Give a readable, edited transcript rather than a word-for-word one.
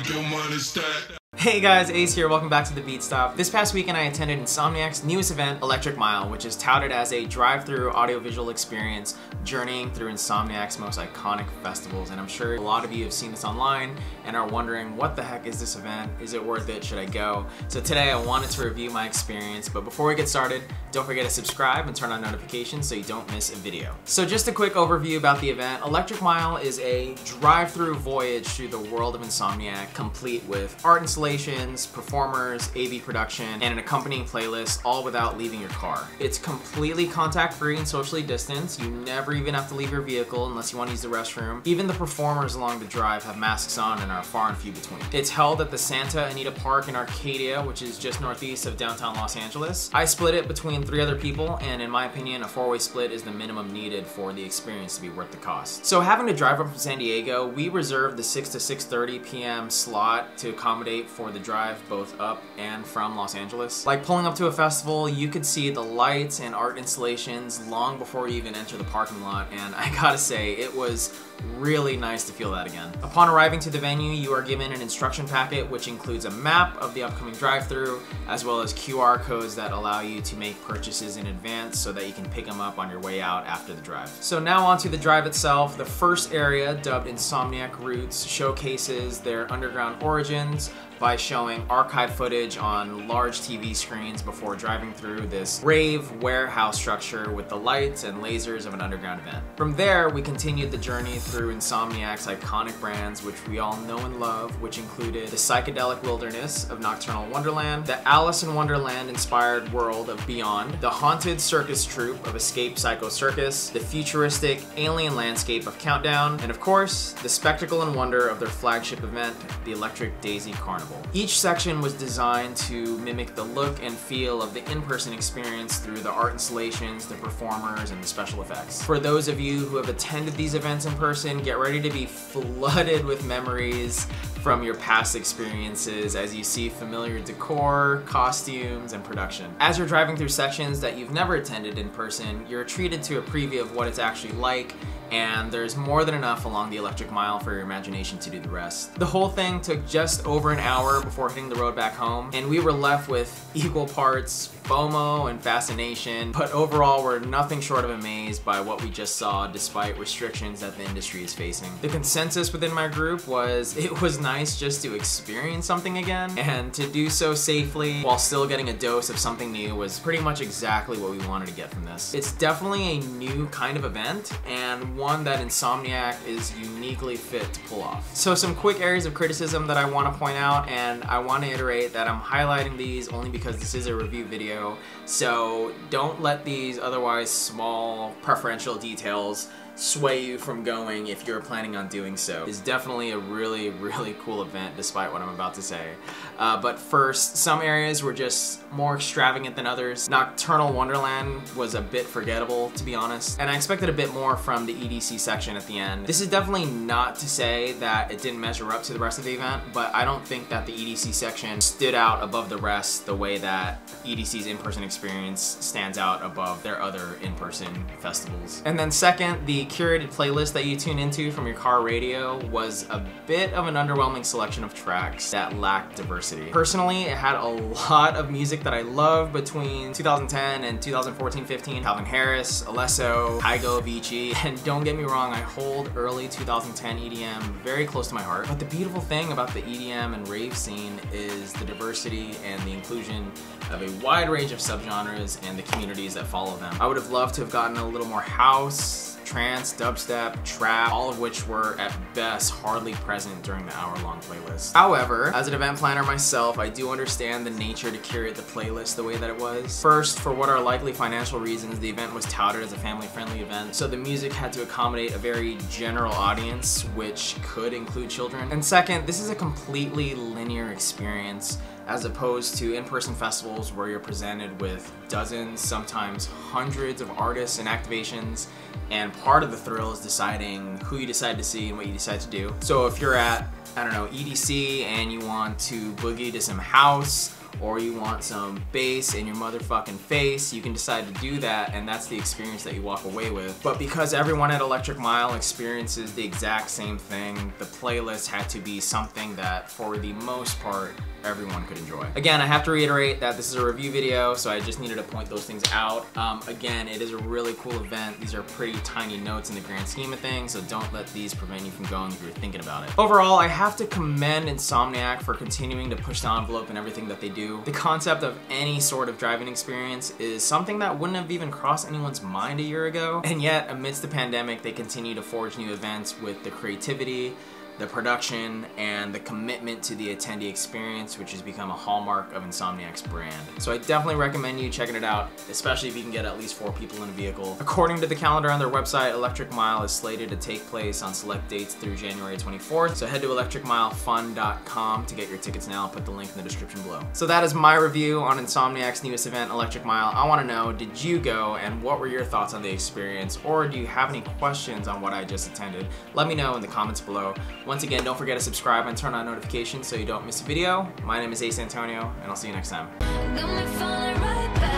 your money stack. Hey guys, Ace here, welcome back to The Beat Stop. This past weekend I attended Insomniac's newest event, Electric Mile, which is touted as a drive-through audiovisual experience journeying through Insomniac's most iconic festivals. And I'm sure a lot of you have seen this online and are wondering, what the heck is this event? Is it worth it? Should I go? So today I wanted to review my experience, but before we get started, don't forget to subscribe and turn on notifications so you don't miss a video. So just a quick overview about the event. Electric Mile is a drive-through voyage through the world of Insomniac, complete with art installations, performers, AV production, and an accompanying playlist, all without leaving your car. It's completely contact-free and socially distanced. You never even have to leave your vehicle unless you want to use the restroom. Even the performers along the drive have masks on and are far and few between. It's held at the Santa Anita Park in Arcadia, which is just northeast of downtown Los Angeles. I split it between 3 other people, and in my opinion, a 4-way split is the minimum needed for the experience to be worth the cost. So having to drive up from San Diego, we reserved the 6 to 6:30 p.m. slot to accommodate for the drive both up and from Los Angeles. Like pulling up to a festival, you could see the lights and art installations long before you even enter the parking lot, and I gotta say, it was really nice to feel that again. Upon arriving to the venue, you are given an instruction packet which includes a map of the upcoming drive-thru, as well as QR codes that allow you to make purchases in advance so that you can pick them up on your way out after the drive. So now onto the drive itself. The first area, dubbed Insomniac Roots, showcases their underground origins by showing archive footage on large TV screens before driving through this rave warehouse structure with the lights and lasers of an underground event. From there, we continued the journey through Insomniac's iconic brands, which we all know and love, which included the psychedelic wilderness of Nocturnal Wonderland, the Alice in Wonderland-inspired world of Beyond, the haunted circus troupe of Escape Psycho Circus, the futuristic alien landscape of Countdown, and of course, the spectacle and wonder of their flagship event, the Electric Daisy Carnival. Each section was designed to mimic the look and feel of the in-person experience through the art installations, the performers, and the special effects. For those of you who have attended these events in person, get ready to be flooded with memories from your past experiences as you see familiar decor, costumes, and production. As you're driving through sections that you've never attended in person, you're treated to a preview of what it's actually like, and there's more than enough along the Electric Mile for your imagination to do the rest. The whole thing took just over an hour before hitting the road back home, and we were left with equal parts FOMO and fascination, but overall we're nothing short of amazed by what we just saw despite restrictions that the industry is facing. The consensus within my group was it was nice just to experience something again, and to do so safely while still getting a dose of something new was pretty much exactly what we wanted to get from this. It's definitely a new kind of event, and one that Insomniac is uniquely fit to pull off. So some quick areas of criticism that I want to point out, and I want to iterate that I'm highlighting these only because this is a review video, so don't let these otherwise small preferential details sway you from going if you're planning on doing so. It's definitely a really cool event despite what I'm about to say. But first, some areas were just more extravagant than others. Nocturnal Wonderland was a bit forgettable, to be honest, and I expected a bit more from the EDC section at the end. This is definitely not to say that it didn't measure up to the rest of the event, but I don't think that the EDC section stood out above the rest the way that EDC's in-person experience stands out above their other in-person festivals. And then second, the curated playlist that you tune into from your car radio was a bit of an underwhelming selection of tracks that lacked diversity. Personally, it had a lot of music that I loved between 2010 and 2014-15. Calvin Harris, Alesso, Kygo, Avicii, and don't get me wrong, I hold early 2010 EDM very close to my heart. But the beautiful thing about the EDM and rave scene is the diversity and the inclusion of a wide range of subgenres and the communities that follow them. I would have loved to have gotten a little more house, trance, dubstep, trap, all of which were at best hardly present during the hour-long playlist. However, as an event planner myself, I do understand the nature to curate the playlist the way that it was. First, for what are likely financial reasons, the event was touted as a family-friendly event, so the music had to accommodate a very general audience, which could include children. And second, this is a completely linear experience as opposed to in-person festivals where you're presented with dozens, sometimes hundreds of artists and activations, and part of the thrill is deciding who you decide to see and what you decide to do. So if you're at, I don't know, EDC and you want to boogie to some house, or you want some bass in your motherfucking face, you can decide to do that, and that's the experience that you walk away with. But because everyone at Electric Mile experiences the exact same thing, the playlist had to be something that, for the most part, everyone could enjoy. Again, I have to reiterate that this is a review video, so I just needed to point those things out. Again, it is a really cool event. These are pretty tiny notes in the grand scheme of things, so don't let these prevent you from going if you're thinking about it. Overall, I have to commend Insomniac for continuing to push the envelope in everything that they do. The concept of any sort of driving experience is something that wouldn't have even crossed anyone's mind a year ago, and yet amidst the pandemic, they continue to forge new events with the creativity, the production, and the commitment to the attendee experience, which has become a hallmark of Insomniac's brand. So I definitely recommend you checking it out, especially if you can get at least 4 people in a vehicle. According to the calendar on their website, Electric Mile is slated to take place on select dates through January 24th, so head to electricmilefun.com to get your tickets now. I'll put the link in the description below. So that is my review on Insomniac's newest event, Electric Mile. I want to know, did you go, and what were your thoughts on the experience, or do you have any questions on what I just attended? Let me know in the comments below. Once again, don't forget to subscribe and turn on notifications so you don't miss a video. My name is Ace Antonio, and I'll see you next time. Got me falling right back.